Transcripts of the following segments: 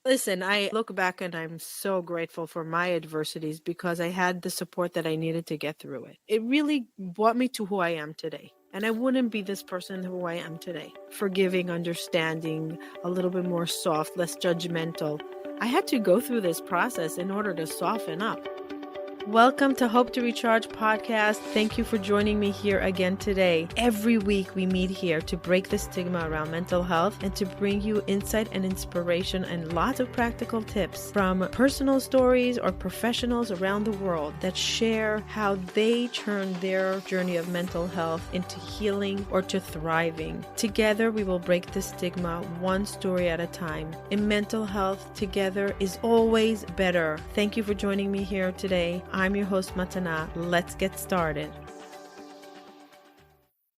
Listen, I look back and I'm so grateful for my adversities because I had the support that I needed to get through it. It really brought me to who I am today. And I wouldn't be this person who I am today. Forgiving, understanding, a little bit more soft, less judgmental. I had to go through this process in order to soften up. Welcome to Hope to Recharge podcast. Thank you for joining me here again today. Every week we meet here to break the stigma around mental health and to bring you insight and inspiration and lots of practical tips from personal stories or professionals around the world that share how they turn their journey of mental health into healing or to thriving. Together we will break the stigma one story at a time. In mental health, together is always better. Thank you for joining me here today. I'm your host, Matana. Let's get started.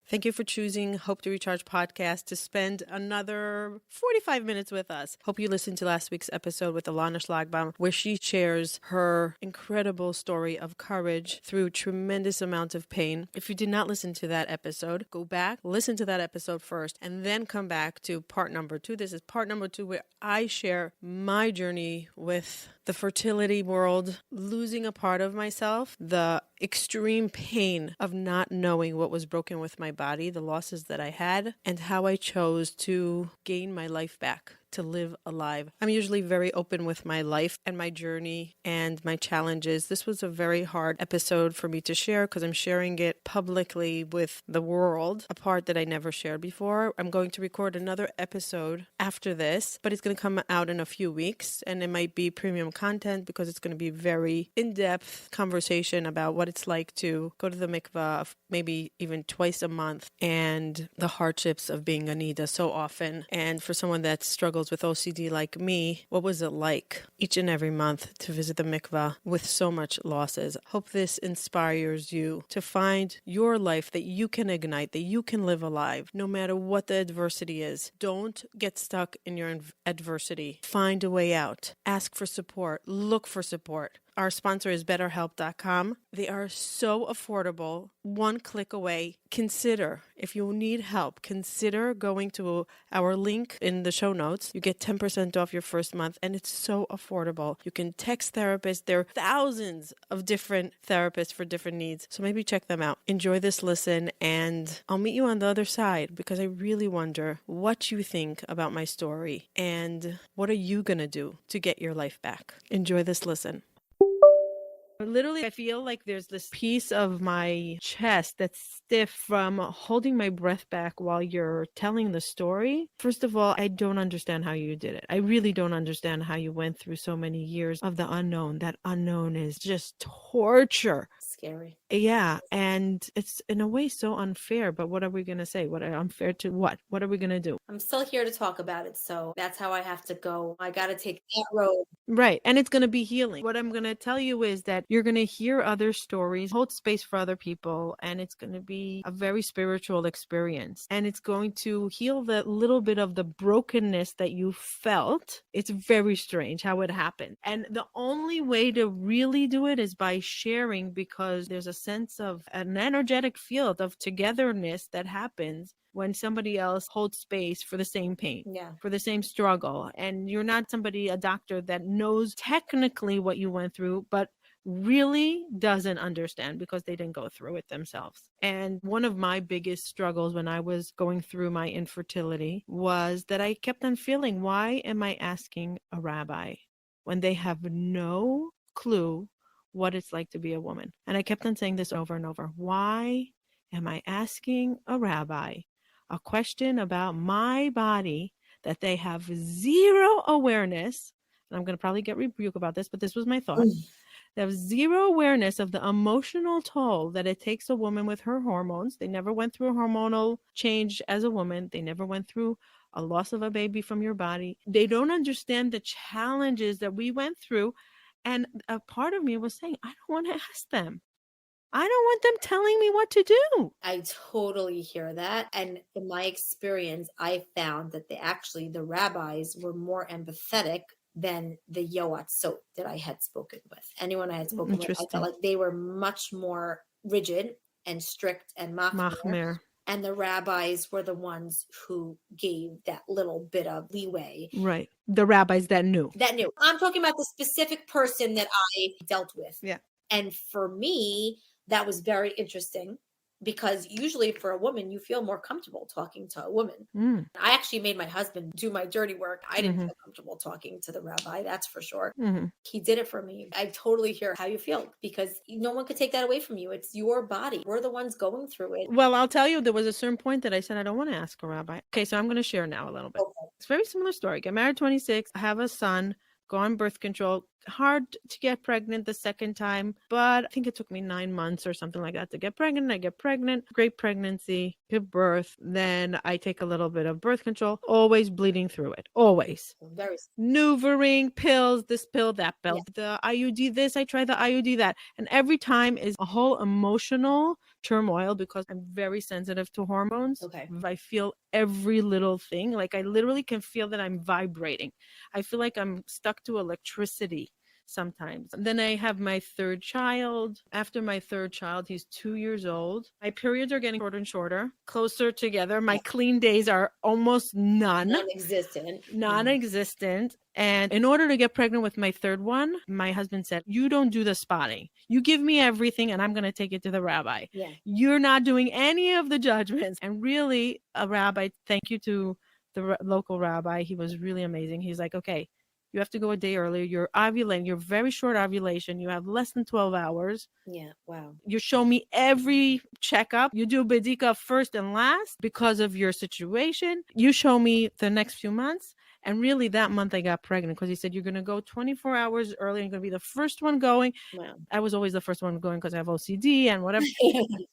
Thank you for choosing Hope to Recharge podcast to spend another 45 minutes with us. Hope you listened to last week's episode with Alana Shlagbaum, where she shares her incredible story of courage through tremendous amounts of pain. If you did not listen to that episode, go back, listen to that episode first, and then come back to part number 2. This is part number 2, where I share my journey with the fertility world, losing a part of myself, the extreme pain of not knowing what was broken with my body, the losses that I had, and how I chose to gain my life back, to live alive. I'm usually very open with my life and my journey and my challenges. This was a very hard episode for me to share because I'm sharing it publicly with the world, a part that I never shared before. I'm going to record another episode after this, but it's going to come out in a few weeks, and it might be premium content because it's going to be very in-depth conversation about what it's like to go to the mikvah maybe even twice a month and the hardships of being a nida so often. And for someone that struggles with OCD like me, what was it like each and every month to visit the mikvah with so much losses? Hope this inspires you to find your life that you can ignite, that you can live alive, no matter what the adversity is. Don't get stuck in your adversity. Find a way out. Ask for support. Look for support. Our sponsor is BetterHelp.com. They are so affordable, one click away. Consider, if you need help, consider going to our link in the show notes. You get 10% off your first month, and it's so affordable. You can text therapists. There are thousands of different therapists for different needs, so maybe check them out. Enjoy this listen, and I'll meet you on the other side because I really wonder what you think about my story and what are you going to do to get your life back. Enjoy this listen. Literally, I feel like there's this piece of my chest that's stiff from holding my breath back while you're telling the story. First of all, I don't understand how you did it. I really don't understand how you went through so many years of the unknown. That unknown is just torture. Scary. Yeah, and it's in a way so unfair, but what are we going to say? What are unfair to what? What are we going to do? I'm still here to talk about it, so that's how I have to go. I got to take that road. Right. And it's going to be healing. What I'm going to tell you is that you're going to hear other stories, hold space for other people, and it's going to be a very spiritual experience. And it's going to heal the little bit of the brokenness that you felt. It's very strange how it happened. And the only way to really do it is by sharing, because there's a sense of an energetic field of togetherness that happens when somebody else holds space for the same pain, for the same struggle. And you're not a doctor that knows technically what you went through, but really doesn't understand because they didn't go through it themselves. And one of my biggest struggles when I was going through my infertility was that I kept on feeling, why am I asking a rabbi when they have no clue what it's like to be a woman? And I kept on saying this over and over. Why am I asking a rabbi a question about my body that they have zero awareness? And I'm going to probably get rebuked about this, but this was my thought. They have zero awareness of the emotional toll that it takes a woman with her hormones. They never went through a hormonal change as a woman. They never went through a loss of a baby from your body. They don't understand the challenges that we went through. And a part of me was saying, I don't want to ask them. I don't want them telling me what to do. I totally hear that. And in my experience, I found that the rabbis were more empathetic than the yoatzot that I had spoken with. Anyone I had spoken with, I felt like they were much more rigid and strict and machmir. And the rabbis were the ones who gave that little bit of leeway. Right. The rabbis that knew. That knew. I'm talking about the specific person that I dealt with. Yeah. And for me, that was very interesting because usually for a woman, you feel more comfortable talking to a woman. Mm. I actually made my husband do my dirty work. I didn't Mhm. feel comfortable talking to the rabbi, that's for sure. Hmm. He did it for me. I totally hear how you feel because no one could take that away from you. It's your body. We're the ones going through it. Well, I'll tell you, there was a certain point that I said, I don't want to ask a rabbi. Okay, so I'm going to share now a little bit. Okay. It's a very similar story. Get married 26, I have a son, go on birth control. Hard to get pregnant the second time, but I think it took me 9 months or something like that to get pregnant. I get pregnant, great pregnancy, give birth. Then I take a little bit of birth control, always bleeding through it. Always. Very Maneuvering, pills, this pill, that pill, the IUD, this, I try the IUD, that. And every time is a whole emotional turmoil because I'm very sensitive to hormones. Okay. I feel every little thing. Like I literally can feel that I'm vibrating. I feel like I'm stuck to electricity sometimes. Then I have my third child. After my third child, he's 2 years old. My periods are getting shorter and shorter, closer together. My clean days are almost none. Non-existent. And in order to get pregnant with my third one, my husband said, you don't do the spotting. You give me everything and I'm going to take it to the rabbi. Yeah. You're not doing any of the judgments. And really, a rabbi, thank you to the local rabbi. He was really amazing. He's like, okay, you have to go a day earlier. You're ovulating. You're very short ovulation. You have less than 12 hours. Yeah. Wow. You show me every checkup. You do Bedika first and last because of your situation. You show me the next few months. And really that month I got pregnant because he said, you're going to go 24 hours early. You're going to be the first one going. Wow. I was always the first one going because I have OCD and whatever.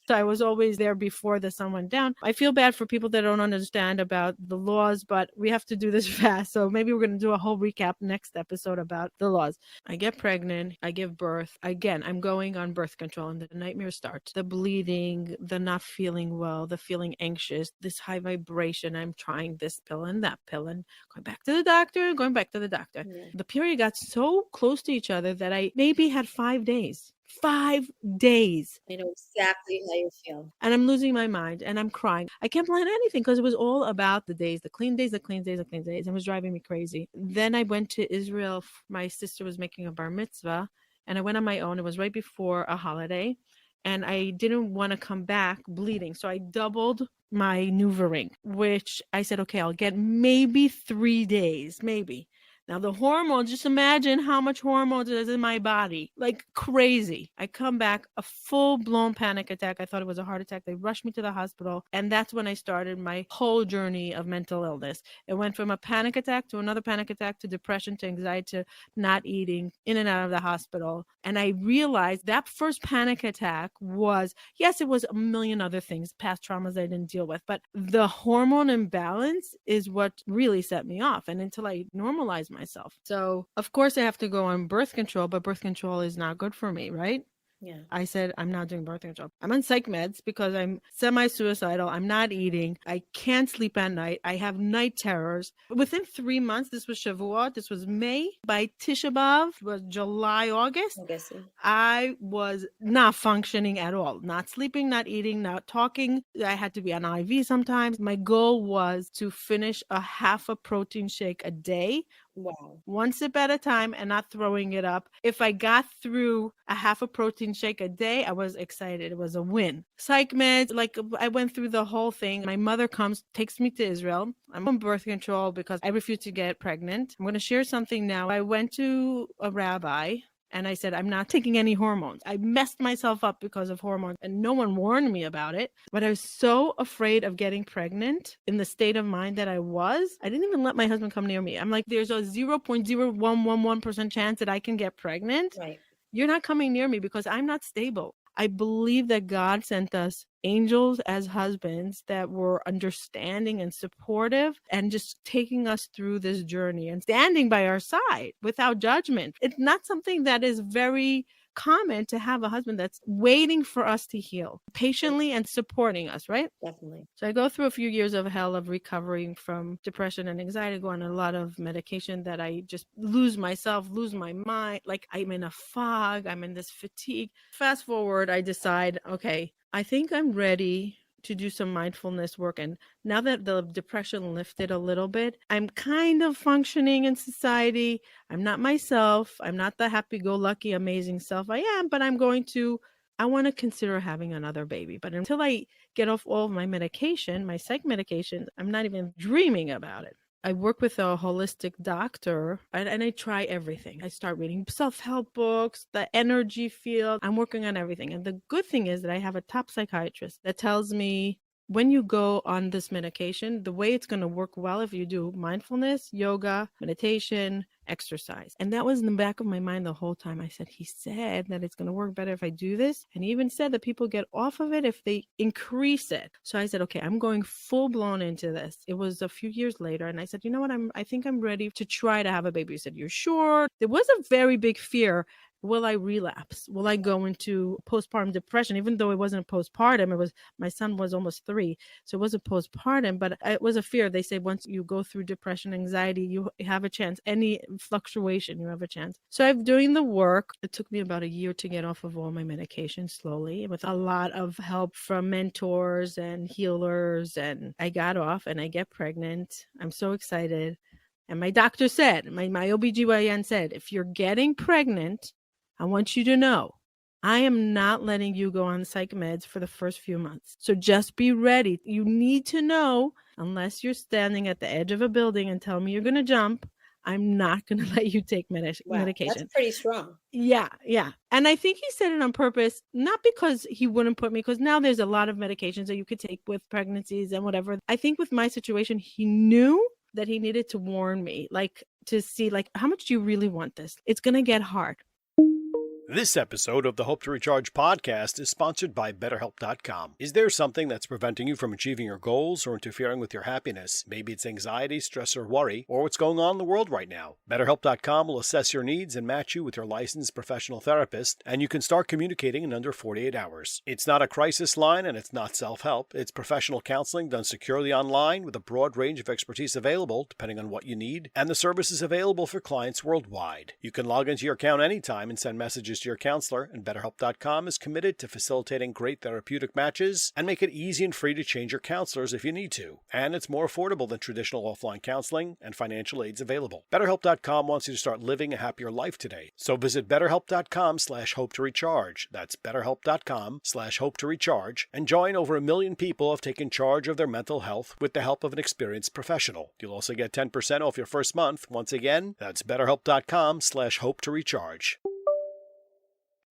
So I was always there before the sun went down. I feel bad for people that don't understand about the laws, but we have to do this fast. So maybe we're going to do a whole recap next episode about the laws. I get pregnant. I give birth. Again, I'm going on birth control and the nightmare starts. The bleeding, the not feeling well, the feeling anxious, this high vibration. I'm trying this pill and that pill and going back to the doctor, going back to the doctor. Yeah. The period got so close to each other that I maybe had 5 days. 5 days. I know exactly how you feel. And I'm losing my mind and I'm crying. I can't plan anything because it was all about the days, the clean days, the clean days, the clean days. It was driving me crazy. Then I went to Israel. My sister was making a bar mitzvah and I went on my own. It was right before a holiday and I didn't want to come back bleeding. So I doubled my maneuvering, which I said, okay, I'll get maybe 3 days, maybe. Now the hormones, just imagine how much hormones is in my body, like crazy. I come back, a full-blown panic attack. I thought it was a heart attack. They rushed me to the hospital. And that's when I started my whole journey of mental illness. It went from a panic attack to another panic attack to depression to anxiety to not eating, in and out of the hospital. And I realized that first panic attack was, yes, it was a million other things, past traumas I didn't deal with, but the hormone imbalance is what really set me off. And until I normalized myself. So of course I have to go on birth control, but birth control is not good for me, right? Yeah. I said, I'm not doing birth control. I'm on psych meds because I'm semi-suicidal. I'm not eating. I can't sleep at night. I have night terrors. Within 3 months, this was Shavuot. This was May. By Tisha B'Av, it was July, August. I was not functioning at all. Not sleeping, not eating, not talking. I had to be on IV sometimes. My goal was to finish a half a protein shake a day. Wow. One sip at a time and not throwing it up. If I got through a half a protein shake a day, I was excited. It was a win. Psych meds, like I went through the whole thing. My mother comes, takes me to Israel. I'm on birth control because I refuse to get pregnant. I'm going to share something now. I went to a rabbi. And I said, I'm not taking any hormones. I messed myself up because of hormones and no one warned me about it. But I was so afraid of getting pregnant in the state of mind that I was. I didn't even let my husband come near me. I'm like, there's a 0.0111% chance that I can get pregnant. Right. You're not coming near me because I'm not stable. I believe that God sent us angels as husbands that were understanding and supportive and just taking us through this journey and standing by our side without judgment. It's not something that is very common to have a husband that's waiting for us to heal patiently and supporting us, right? Definitely. So I go through a few years of hell of recovering from depression and anxiety, go on a lot of medication that I just lose myself, lose my mind. Like I'm in a fog, I'm in this fatigue. Fast forward, I decide, okay, I think I'm ready to do some mindfulness work. And now that the depression lifted a little bit, I'm kind of functioning in society. I'm not myself. I'm not the happy-go-lucky, amazing self I am, but I want to consider having another baby. But until I get off all of my medication, my psych medication, I'm not even dreaming about it. I work with a holistic doctor and I try everything. I start reading self-help books, the energy field. I'm working on everything. And the good thing is that I have a top psychiatrist that tells me when you go on this medication, the way it's going to work well if you do mindfulness, yoga, meditation, exercise. And that was in the back of my mind the whole time. I said, he said that it's going to work better if I do this. And he even said that people get off of it if they increase it. So I said, okay, I'm going full blown into this. It was a few years later. And I said, you know what? I think I'm ready to try to have a baby. He said, you're sure? There was a very big fear. Will I relapse? Will I go into postpartum depression? Even though it wasn't postpartum, my son was almost 3. So it wasn't postpartum, but it was a fear. They say once you go through depression, anxiety, you have a chance. Any fluctuation, you have a chance. So I'm doing the work. It took me about a year to get off of all my medication slowly with a lot of help from mentors and healers. And I got off and I get pregnant. I'm so excited. And my doctor said, my OBGYN said, if you're getting pregnant, I want you to know, I am not letting you go on psych meds for the first few months. So just be ready. You need to know, unless you're standing at the edge of a building and tell me you're going to jump, I'm not going to let you take medication. That's pretty strong. Yeah. And I think he said it on purpose, not because he wouldn't put me, because now there's a lot of medications that you could take with pregnancies and whatever. I think with my situation, he knew that he needed to warn me, like to see, like, how much do you really want this? It's going to get hard. This episode of the Hope to Recharge podcast is sponsored by BetterHelp.com. Is there something that's preventing you from achieving your goals or interfering with your happiness? Maybe it's anxiety, stress, or worry, or what's going on in the world right now. BetterHelp.com will assess your needs and match you with your licensed professional therapist, and you can start communicating in under 48 hours. It's not a crisis line and it's not self-help. It's professional counseling done securely online with a broad range of expertise available depending on what you need, and the service is available for clients worldwide. You can log into your account anytime and send messages to your counselor, and BetterHelp.com is committed to facilitating great therapeutic matches and make it easy and free to change your counselors if you need to. And it's more affordable than traditional offline counseling, and financial aid's available. BetterHelp.com wants you to start living a happier life today. So visit BetterHelp.com/hope to recharge. That's BetterHelp.com/hope to recharge, and join over 1 million people who have taken charge of their mental health with the help of an experienced professional. You'll also get 10% off your first month. Once again, that's BetterHelp.com/hope to recharge.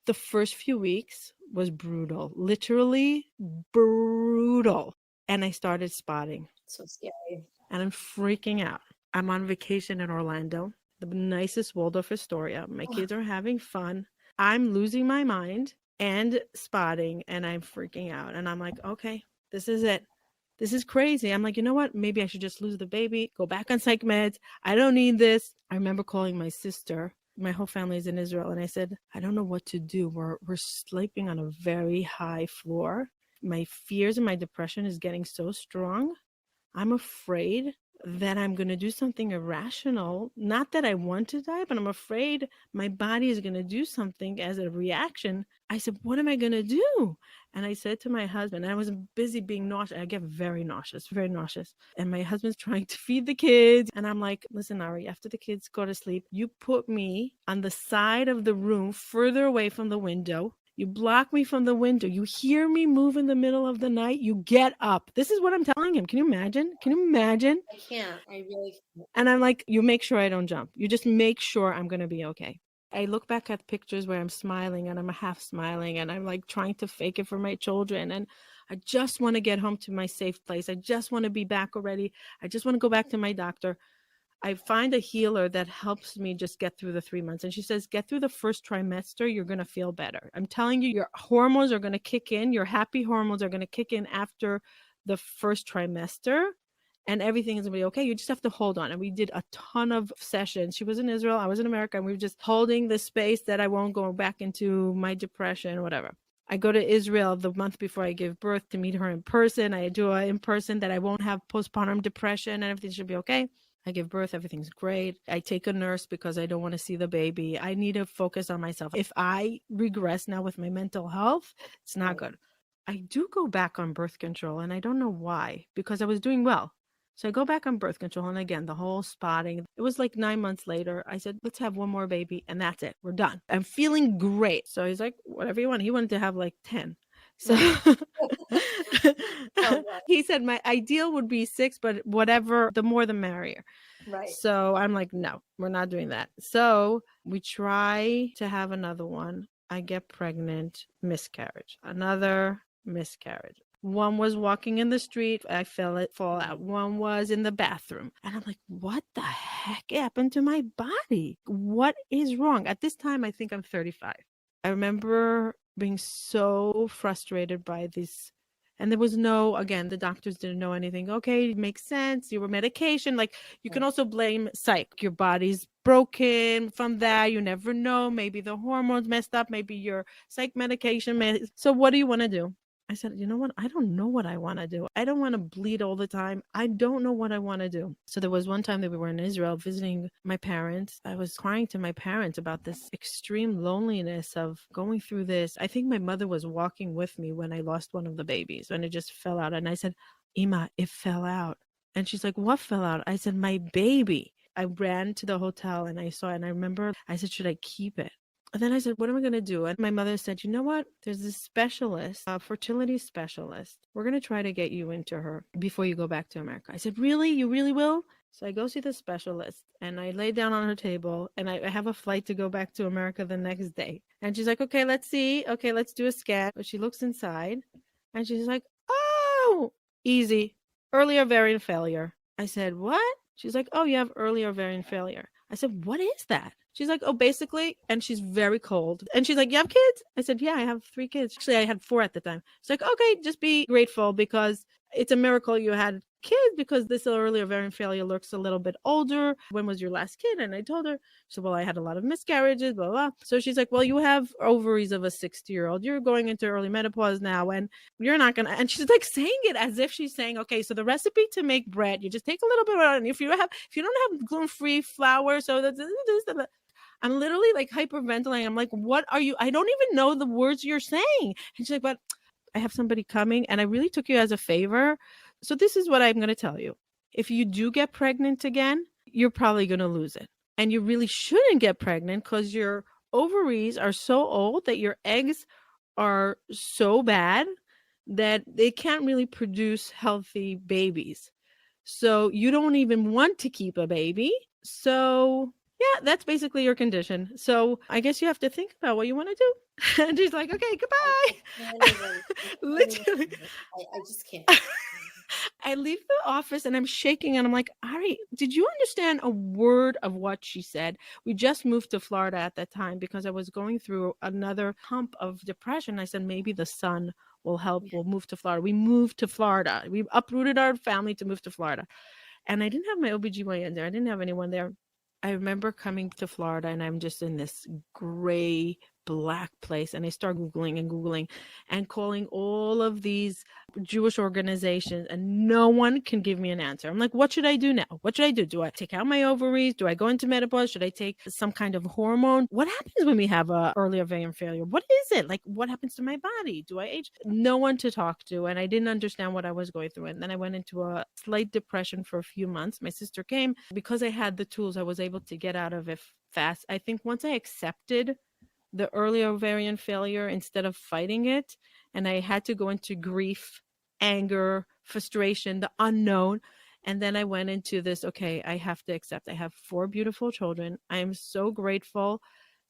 The first few weeks was brutal, literally brutal. And I started spotting. So scary. And I'm freaking out. I'm on vacation in Orlando, the nicest Waldorf Astoria. My kids are having fun. I'm losing my mind and spotting, and I'm freaking out. And I'm like, okay, this is it. This is crazy. I'm like, you know what? Maybe I should just lose the baby, go back on psych meds. I don't need this. I remember calling my sister. My whole family is in Israel. And I said, I don't know what to do. We're sleeping on a very high floor. My fears and my depression is getting so strong. I'm afraid that I'm going to do something irrational. Not that I want to die, but I'm afraid my body is going to do something as a reaction. I said, what am I going to do? And I said to my husband, I was busy being nauseous. I get very nauseous. And my husband's trying to feed the kids. And I'm like, listen, Ari, after the kids go to sleep, you put me on the side of the room, further away from the window. You block me from the window. You hear me move in the middle of the night. You get up. This is what I'm telling him. Can you imagine? I can't. I really can't. And I'm like, you make sure I don't jump. You just make sure I'm going to be okay. I look back at pictures where I'm smiling and I'm half smiling and I'm like trying to fake it for my children. And I just want to get home to my safe place. I just want to be back already. I just want to go back to my doctor. I find a healer that helps me just get through the 3 months. And she says, get through the first trimester, you're going to feel better. I'm telling you, your hormones are going to kick in. Your happy hormones are going to kick in after the first trimester. And everything is going to be okay. You just have to hold on. And we did a ton of sessions. She was in Israel. I was in America. And we were just holding the space that I won't go back into my depression, whatever. I go to Israel the month before I give birth to meet her in person. I do it in person that I won't have postpartum depression and everything should be okay. I give birth. Everything's great. I take a nurse because I don't want to see the baby. I need to focus on myself. If I regress now with my mental health, it's not good. I do go back on birth control, and I don't know why, because I was doing well. So I go back on birth control, and again, the whole spotting. It was like 9 months later. I said, let's have one more baby, and that's it. We're done. I'm feeling great. So he's like, whatever you want. He wanted to have like 10. So he said my ideal would be 6, but whatever, the more the merrier. Right. So I'm like, no, we're not doing that. So we try to have another one. I get pregnant, miscarriage, another miscarriage. One was walking in the street. I felt it fall out. One was in the bathroom. And I'm like, what the heck happened to my body? What is wrong? At this time, I think I'm 35. I remember being so frustrated by this. And there was no, again, the doctors didn't know anything. Okay, it makes sense. You were medication. Like, you can also blame psych. Your body's broken from that. You never know. Maybe the hormones messed up. Maybe your psych medication. So what do you want to do? I said, you know what? I don't know what I want to do. I don't want to bleed all the time. I don't know what I want to do. So there was one time that we were in Israel visiting my parents. I was crying to my parents about this extreme loneliness of going through this. I think my mother was walking with me when I lost one of the babies, and it just fell out. And I said, Ima, it fell out. And she's like, what fell out? I said, my baby. I ran to the hotel and I saw it. And I remember I said, should I keep it? And then I said, what am I going to do? And my mother said, you know what? There's this specialist, a fertility specialist. We're going to try to get you into her before you go back to America. I said, really? You really will? So I go see the specialist and I lay down on her table and I have a flight to go back to America the next day. And she's like, okay, let's see. Okay, let's do a scan. But she looks inside and she's like, oh, easy. Early ovarian failure. I said, what? She's like, oh, you have early ovarian failure. I said, what is that? She's like, oh, basically, and she's very cold. And she's like, you have kids? I said, yeah, I have 3 kids. Actually, I had 4 at the time. She's like, okay, just be grateful because it's a miracle you had kids because this early ovarian failure looks a little bit older. When was your last kid? And I told her, she said, well, I had a lot of miscarriages, blah, blah. So she's like, well, you have ovaries of a 60-year-old. You're going into early menopause now and you're not going to, and she's like saying it as if she's saying, okay, so the recipe to make bread, you just take a little bit of it. And if you don't have gluten-free flour, so that's, I'm literally like hyperventilating. I'm like, what are you? I don't even know the words you're saying. And she's like, but I have somebody coming and I really took you as a favor. So this is what I'm going to tell you. If you do get pregnant again, you're probably going to lose it. And you really shouldn't get pregnant because your ovaries are so old that your eggs are so bad that they can't really produce healthy babies. So you don't even want to keep a baby. So yeah, that's basically your condition. So I guess you have to think about what you want to do. And she's like, okay, goodbye. Literally. I just can't. I leave the office and I'm shaking and I'm like, Ari, did you understand a word of what she said? We just moved to Florida at that time because I was going through another hump of depression. I said, maybe the sun will help. We'll move to Florida. We moved to Florida. We uprooted our family to move to Florida. And I didn't have my OBGYN there. I didn't have anyone there. I remember coming to Florida and I'm just in this gray, black place. And I start Googling and calling all of these Jewish organizations and no one can give me an answer. I'm like, what should I do now? What should I do? Do I take out my ovaries? Do I go into menopause? Should I take some kind of hormone? What happens when we have a early ovarian failure? What is it? Like, what happens to my body? Do I age? No one to talk to. And I didn't understand what I was going through. And then I went into a slight depression for a few months. My sister came. Because I had the tools, I was able to get out of it fast. I think once I accepted the early ovarian failure instead of fighting it, and I had to go into grief, anger, frustration, the unknown. And then I went into this, okay, I have to accept. I have 4 beautiful children. I am so grateful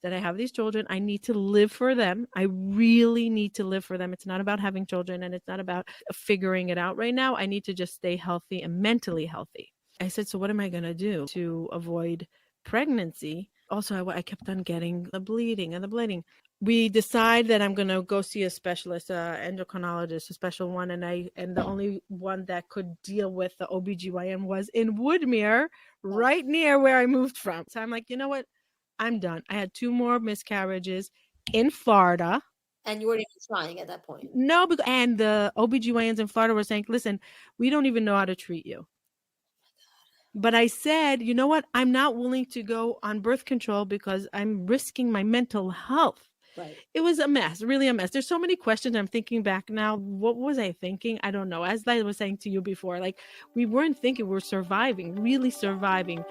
that I have these children. I need to live for them. I really need to live for them. It's not about having children and it's not about figuring it out right now. I need to just stay healthy and mentally healthy. I said, so what am I going to do to avoid pregnancy? Also, I kept on getting the bleeding and the bleeding. We decide that I'm going to go see a specialist, endocrinologist, a special one. And the only one that could deal with the OBGYN was in Woodmere, right near where I moved from. So I'm like, you know what? I'm done. I had 2 more miscarriages in Florida. And you weren't even trying at that point. No, and the OBGYNs in Florida were saying, listen, we don't even know how to treat you. But I said, you know what? I'm not willing to go on birth control because I'm risking my mental health. Right. It was a mess, really a mess. There's so many questions. I'm thinking back now. What was I thinking? I don't know. As I was saying to you before, like we weren't thinking, we're surviving, really surviving.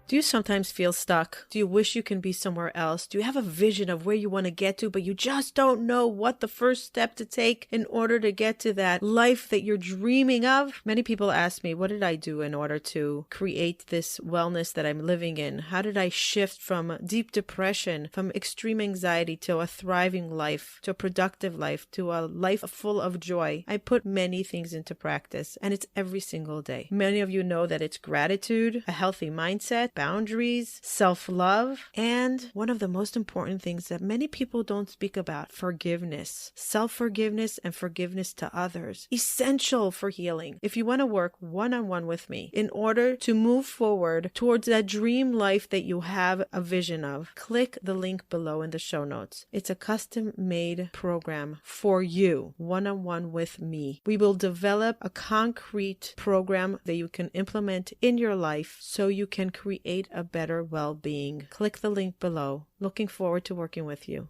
Do you sometimes feel stuck? Do you wish you can be somewhere else? Do you have a vision of where you want to get to, but you just don't know what the first step to take in order to get to that life that you're dreaming of? Many people ask me, what did I do in order to create this wellness that I'm living in? How did I shift from deep depression, from extreme anxiety to a thriving life, to a productive life, to a life full of joy? I put many things into practice, and it's every single day. Many of you know that it's gratitude, a healthy mindset, boundaries, self-love, and one of the most important things that many people don't speak about, forgiveness. Self-forgiveness and forgiveness to others. Essential for healing. If you want to work one-on-one with me in order to move forward towards that dream life that you have a vision of, click the link below in the show notes. It's a custom-made program for you, one-on-one with me. We will develop a concrete program that you can implement in your life so you can create a better well-being. Click the link below. Looking forward to working with you.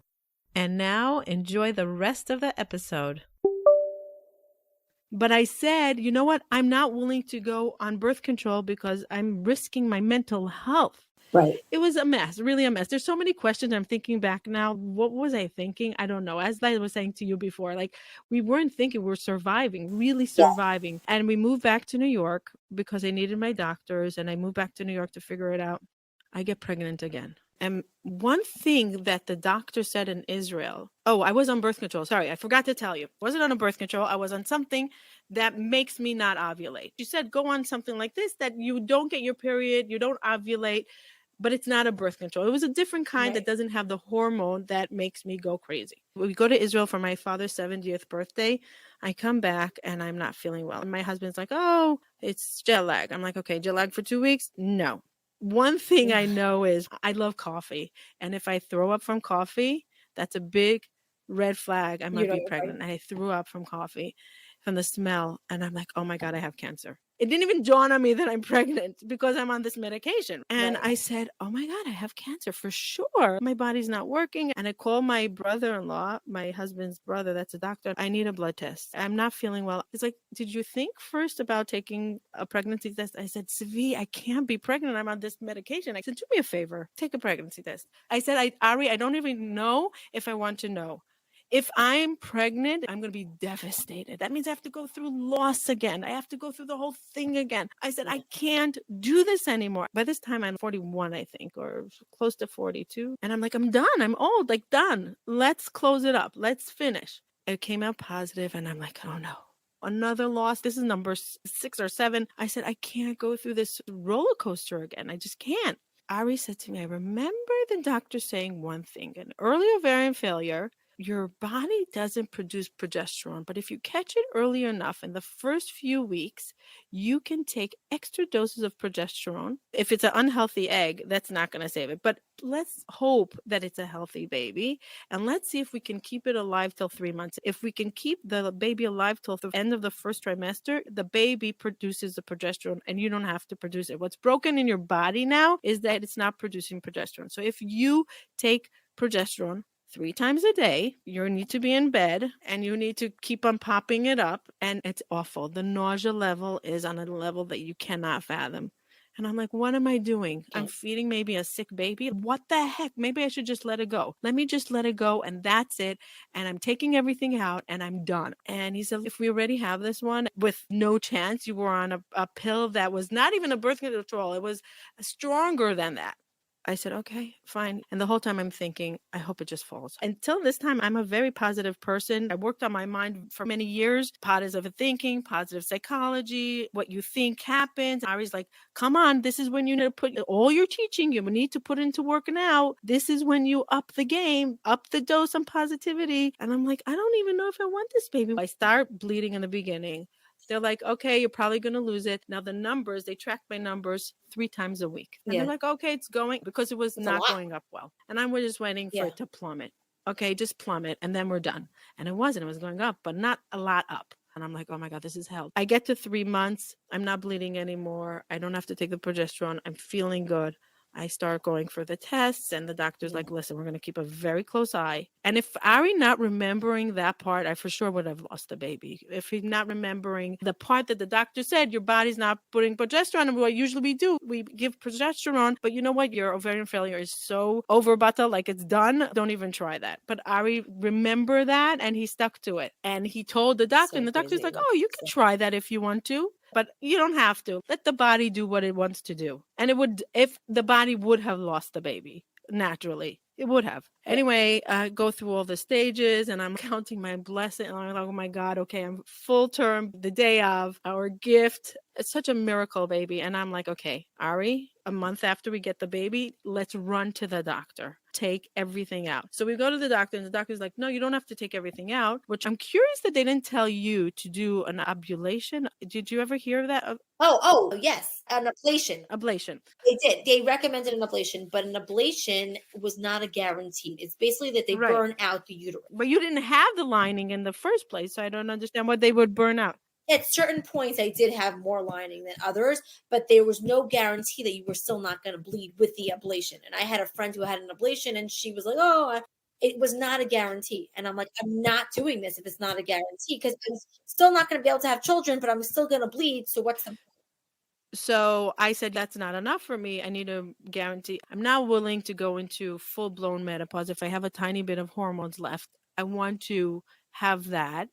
And now enjoy the rest of the episode. But I said, you know what? I'm not willing to go on birth control because I'm risking my mental health. Right. It was a mess, really a mess. There's so many questions. I'm thinking back now. What was I thinking? I don't know. As I was saying to you before, like we weren't thinking, we're surviving, really surviving. And we moved back to New York because I needed my doctors, and I moved back to New York to figure it out. I get pregnant again. And one thing that the doctor said in Israel, I was on birth control. Sorry, I forgot to tell you. I wasn't on a birth control. I was on something that makes me not ovulate. She said, go on something like this, that you don't get your period, you don't ovulate, but it's not a birth control. It was a different kind that doesn't have the hormone that makes me go crazy. We go to Israel for my father's 70th birthday. I come back and I'm not feeling well. And my husband's like, oh, it's jet lag. I'm like, okay, jet lag for 2 weeks? No. One thing I know is I love coffee. And if I throw up from coffee, that's a big red flag. I might be pregnant. And I threw up from coffee, from the smell. And I'm like, oh my God, I have cancer. It didn't even dawn on me that I'm pregnant because I'm on this medication. And I said, oh my God, I have cancer for sure. My body's not working. And I called my brother-in-law, my husband's brother, that's a doctor. I need a blood test. I'm not feeling well. He's like, did you think first about taking a pregnancy test? I said, Svi, I can't be pregnant. I'm on this medication. I said, do me a favor, take a pregnancy test. I said, Ari, I don't even know if I want to know. If I'm pregnant, I'm going to be devastated. That means I have to go through loss again. I have to go through the whole thing again. I said, I can't do this anymore. By this time, I'm 41, I think, or close to 42. And I'm like, I'm done. I'm old, like done. Let's close it up. Let's finish. It came out positive, and I'm like, oh no. Another loss. This is number 6 or 7. I said, I can't go through this roller coaster again. I just can't. Ari said to me, I remember the doctor saying one thing, an early ovarian failure, your body doesn't produce progesterone, but if you catch it early enough in the first few weeks, you can take extra doses of progesterone. If it's an unhealthy egg, that's not going to save it. But let's hope that it's a healthy baby. And let's see if we can keep it alive till 3 months. If we can keep the baby alive till the end of the first trimester, the baby produces the progesterone and you don't have to produce it. What's broken in your body now is that it's not producing progesterone. So if you take progesterone 3 times a day, you need to be in bed and you need to keep on popping it up, and it's awful. The nausea level is on a level that you cannot fathom. And I'm like, what am I doing? I'm feeding maybe a sick baby. What the heck? Maybe I should just let it go. Let me just let it go, and that's it. And I'm taking everything out and I'm done. And he said, if we already have this one with no chance, you were on a pill that was not even a birth control. It was stronger than that. I said, okay, fine. And the whole time I'm thinking, I hope it just falls. Until this time, I'm a very positive person. I worked on my mind for many years. Positive thinking, positive psychology, what you think happens. Ari's like, come on, this is when you need to put all your teaching, you need to put into work now. This is when you up the game, up the dose on positivity. And I'm like, I don't even know if I want this baby. I start bleeding in the beginning. They're like, okay, you're probably going to lose it. Now the numbers, they track my numbers 3 times a week. And they're like, okay, it's going, because it was not going up well. And I was just waiting for it to plummet. Okay, just plummet. And then we're done. And it wasn't. It was going up, but not a lot up. And I'm like, oh my God, this is hell. I get to 3 months. I'm not bleeding anymore. I don't have to take the progesterone. I'm feeling good. I start going for the tests, and the doctor's like, listen, we're going to keep a very close eye. And if Ari not remembering that part, I for sure would have lost the baby. If he's not remembering the part that the doctor said, your body's not putting progesterone, and what usually we do, we give progesterone, but you know what? Your ovarian failure is so over, Bata, like it's done. Don't even try that. But Ari remember that, and he stuck to it. And he told the doctor, and the doctor's like, oh, you can try that if you want to. But you don't have to. Let the body do what it wants to do. And it would, if the body would have lost the baby naturally, it would have. Anyway, I go through all the stages and I'm counting my blessing. And I'm like, oh my God, okay, I'm full term, the day of our gift. It's such a miracle, baby. And I'm like, okay, Ari, a month after we get the baby, let's run to the doctor. Take everything out. So we go to the doctor and the doctor's like, no, you don't have to take everything out, which I'm curious that they didn't tell you to do an ablation. Did you ever hear of that? Oh, yes. An ablation. Ablation. They did. They recommended an ablation, but an ablation was not a guarantee. It's basically that they burn out the uterus. But you didn't have the lining in the first place, so I don't understand what they would burn out. At certain points, I did have more lining than others, but there was no guarantee that you were still not going to bleed with the ablation. And I had a friend who had an ablation, and she was like, oh, it was not a guarantee. And I'm like, I'm not doing this if it's not a guarantee, because I'm still not going to be able to have children, but I'm still going to bleed. So what's the... So I said, that's not enough for me. I need a guarantee. I'm not willing to go into full-blown menopause. If I have a tiny bit of hormones left, I want to have that.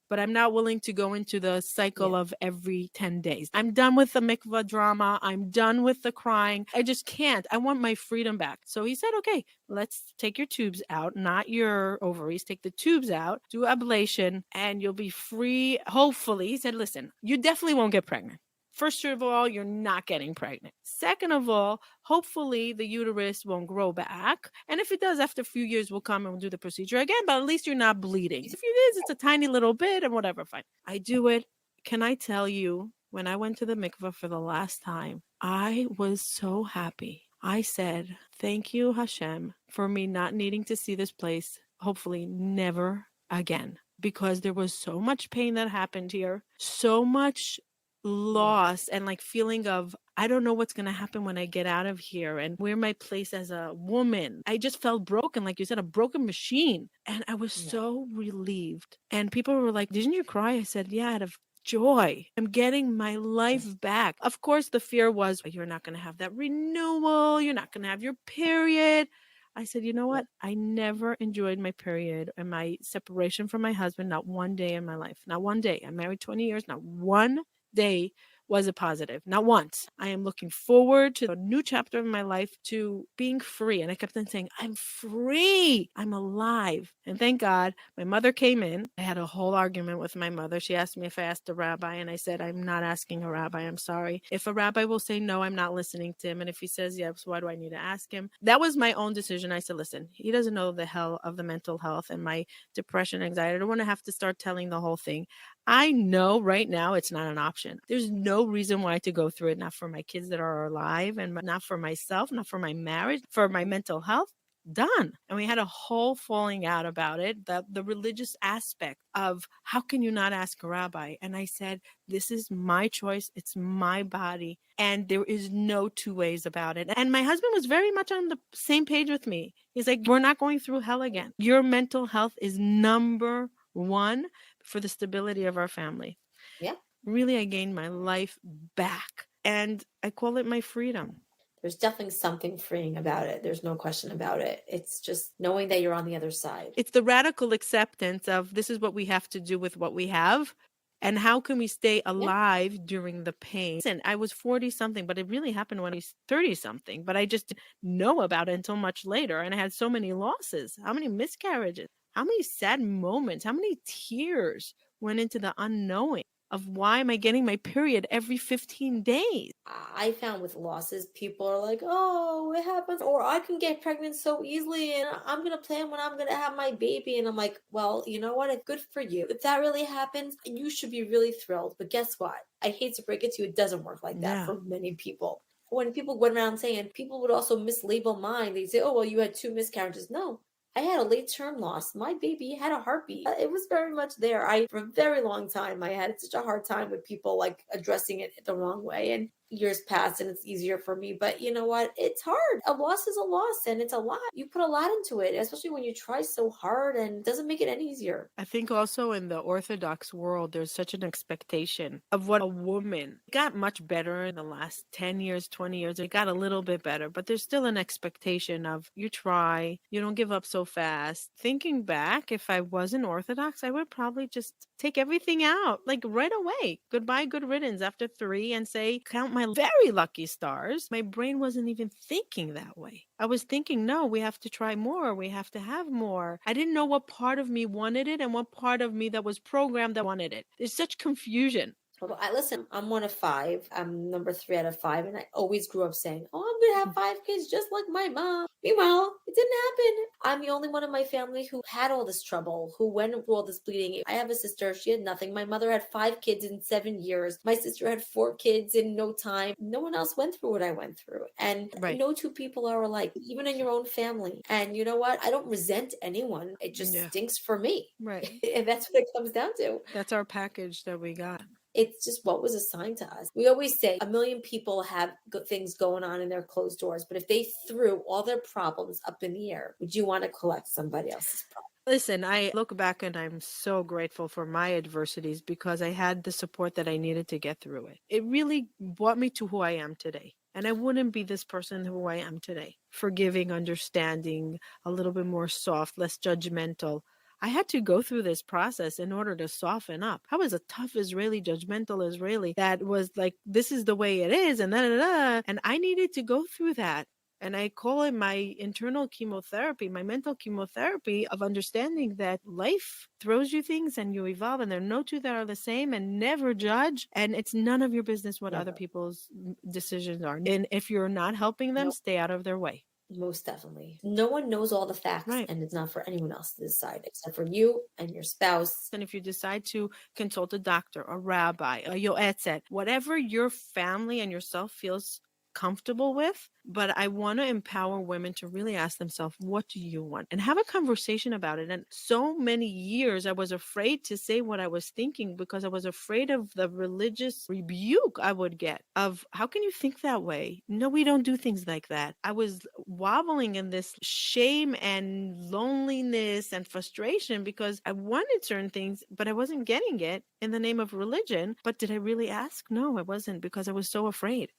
But I'm not willing to go into the cycle of every 10 days. I'm done with the mikvah drama. I'm done with the crying. I just can't. I want my freedom back. So he said, okay, let's take your tubes out, not your ovaries. Take the tubes out, do ablation, and you'll be free. Hopefully, he said, listen, you definitely won't get pregnant. First of all, you're not getting pregnant. Second of all, hopefully the uterus won't grow back. And if it does, after a few years, we'll come and we'll do the procedure again, but at least you're not bleeding. If it is, it's a tiny little bit and whatever, fine. I do it. Can I tell you, when I went to the mikveh for the last time, I was so happy. I said, thank you, Hashem, for me not needing to see this place, hopefully never again, because there was so much pain that happened here, so much loss and like feeling of, I don't know what's going to happen when I get out of here and where my place as a woman. I just felt broken, like you said, a broken machine. And I was so relieved. And people were like, didn't you cry? I said, yeah, out of joy. I'm getting my life back. Of course, the fear was, you're not going to have that renewal. You're not going to have your period. I said, you know what? I never enjoyed my period and my separation from my husband, not one day in my life. Not one day. I'm married 20 years, not one day was a positive, not once. I am looking forward to a new chapter of my life, to being free. And I kept on saying, I'm free. I'm alive. And thank God my mother came in. I had a whole argument with my mother. She asked me if I asked a rabbi, and I said, I'm not asking a rabbi. I'm sorry. If a rabbi will say no, I'm not listening to him. And if he says yes, why do I need to ask him? That was my own decision. I said, listen, he doesn't know the hell of the mental health and my depression, anxiety. I don't want to have to start telling the whole thing. I know right now it's not an option. There's no reason why to go through it, not for my kids that are alive and not for myself, not for my marriage, for my mental health. Done. And we had a whole falling out about it, the religious aspect of how can you not ask a rabbi? And I said, this is my choice. It's my body. And there is no two ways about it. And my husband was very much on the same page with me. He's like, we're not going through hell again. Your mental health is number one for the stability of our family. Yeah. Really, I gained my life back. And I call it my freedom. There's definitely something freeing about it. There's no question about it. It's just knowing that you're on the other side. It's the radical acceptance of this is what we have to do with what we have. And how can we stay alive during the pain? And I was 40 something, but it really happened when I was 30 something. But I just didn't know about it until much later. And I had so many losses. How many miscarriages? How many sad moments? How many tears went into the unknowing of why am I getting my period every 15 days? I found with losses, people are like, oh, it happens. Or I can get pregnant so easily and I'm going to plan when I'm going to have my baby. And I'm like, well, you know what? It's good for you. If that really happens, you should be really thrilled. But guess what? I hate to break it to you. It doesn't work like that for many people. When people went around saying, people would also mislabel mine. They'd say, oh, well, you had 2 miscarriages. No, I had a late term loss. My baby had a heartbeat. It was very much there. For a very long time, I had such a hard time with people like addressing it the wrong way. And years passed and it's easier for me. But you know what? It's hard. A loss is a loss and it's a lot. You put a lot into it, especially when you try so hard, and it doesn't make it any easier. I think also in the Orthodox world, there's such an expectation of what a woman got much better in the last 10 years, 20 years. It got a little bit better, but there's still an expectation of you try, you don't give up so fast. Thinking back, if I wasn't Orthodox, I would probably just take everything out like right away. Goodbye, good riddance after 3 and say, count my very lucky stars. My brain wasn't even thinking that way. I was thinking, no, we have to try more. We have to have more. I didn't know what part of me wanted it and what part of me that was programmed that wanted it. There's such confusion. Well, listen, I'm one of 5. I'm number 3 out of 5. And I always grew up saying, oh, I'm going to have 5 kids just like my mom. Meanwhile, it didn't happen. I'm the only one in my family who had all this trouble, who went through all this bleeding. I have a sister. She had nothing. My mother had 5 kids in 7 years. My sister had 4 kids in no time. No one else went through what I went through. And no 2 people are alike, even in your own family. And you know what? I don't resent anyone. It just stinks for me. Right. And that's what it comes down to. That's our package that we got. It's just what was assigned to us. We always say 1 million people have good things going on in their closed doors, but if they threw all their problems up in the air, would you want to collect somebody else's problem? Listen, I look back and I'm so grateful for my adversities because I had the support that I needed to get through it. It really brought me to who I am today. And I wouldn't be this person who I am today. Forgiving, understanding, a little bit more soft, less judgmental. I had to go through this process in order to soften up. I was a tough Israeli, judgmental Israeli that was like, this is the way it is, and da-da-da. And I needed to go through that. And I call it my internal chemotherapy, my mental chemotherapy of understanding that life throws you things and you evolve, and there are no 2 that are the same, and never judge. And it's none of your business what other people's decisions are. And if you're not helping them, stay out of their way. Most definitely. No one knows all the facts, and it's not for anyone else to decide except for you and your spouse. And if you decide to consult a doctor, a rabbi, a yoetzet, whatever your family and yourself feels comfortable with, but I want to empower women to really ask themselves, what do you want? And have a conversation about it. And so many years I was afraid to say what I was thinking because I was afraid of the religious rebuke I would get of, how can you think that way? No, we don't do things like that. I was wobbling in this shame and loneliness and frustration because I wanted certain things, but I wasn't getting it in the name of religion. But did I really ask? No, I wasn't, because I was so afraid.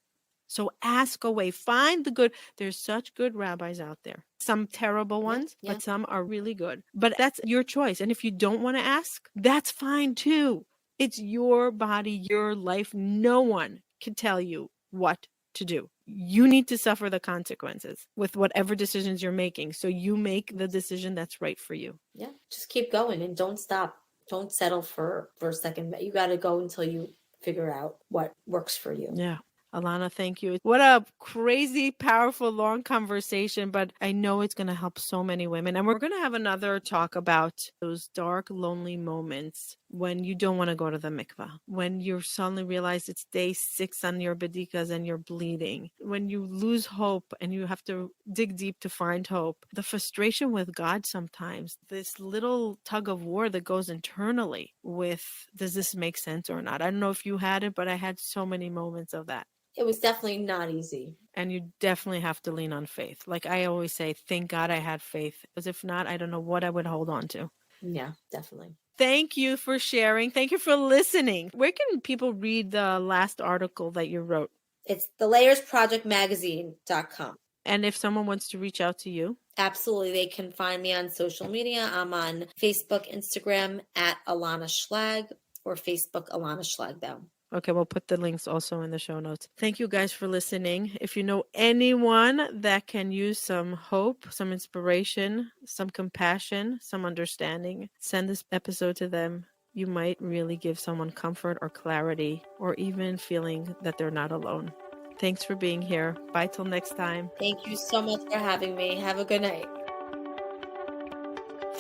So ask away, find the good. There's such good rabbis out there. Some terrible ones, but some are really good. But that's your choice. And if you don't want to ask, that's fine too. It's your body, your life. No one can tell you what to do. You need to suffer the consequences with whatever decisions you're making. So you make the decision that's right for you. Yeah, just keep going and don't stop. Don't settle for a second. You got to go until you figure out what works for you. Yeah. Alana, thank you. What a crazy, powerful, long conversation, but I know it's going to help so many women. And we're going to have another talk about those dark, lonely moments when you don't want to go to the mikvah, when you suddenly realize it's day 6 on your bedikas and you're bleeding, when you lose hope and you have to dig deep to find hope, the frustration with God sometimes, this little tug of war that goes internally with, does this make sense or not? I don't know if you had it, but I had so many moments of that. It was definitely not easy. And you definitely have to lean on faith. Like I always say, thank God I had faith, because if not, I don't know what I would hold on to. Yeah, definitely. Thank you for sharing. Thank you for listening. Where can people read the last article that you wrote? It's thelayersprojectmagazine.com. And if someone wants to reach out to you? Absolutely. They can find me on social media. I'm on Facebook, Instagram at Alana Schlag, or Facebook Alana Shlagbaum. Okay, we'll put the links also in the show notes. Thank you guys for listening. If you know anyone that can use some hope, some inspiration, some compassion, some understanding, send this episode to them. You might really give someone comfort or clarity, or even feeling that they're not alone. Thanks for being here. Bye till next time. Thank you so much for having me. Have a good night.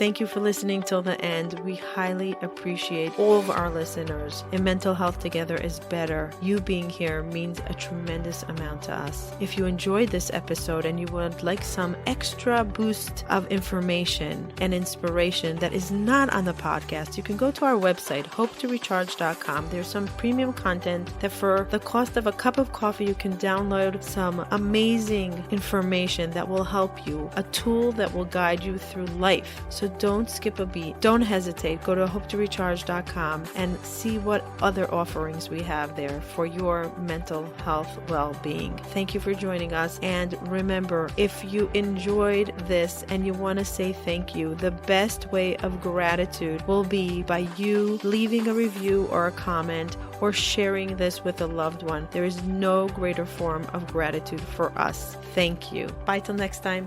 Thank you for listening till the end. We highly appreciate all of our listeners. And mental health together is better. You being here means a tremendous amount to us. If you enjoyed this episode and you would like some extra boost of information and inspiration that is not on the podcast, you can go to our website, hopetorecharge.com. There's some premium content that for the cost of a cup of coffee, you can download some amazing information that will help you, a tool that will guide you through life. So don't skip a beat. Don't hesitate. Go to hopetorecharge.com and see what other offerings we have there for your mental health well-being. Thank you for joining us. And remember, if you enjoyed this and you want to say thank you, the best way of gratitude will be by you leaving a review or a comment or sharing this with a loved one. There is no greater form of gratitude for us. Thank you. Bye till next time.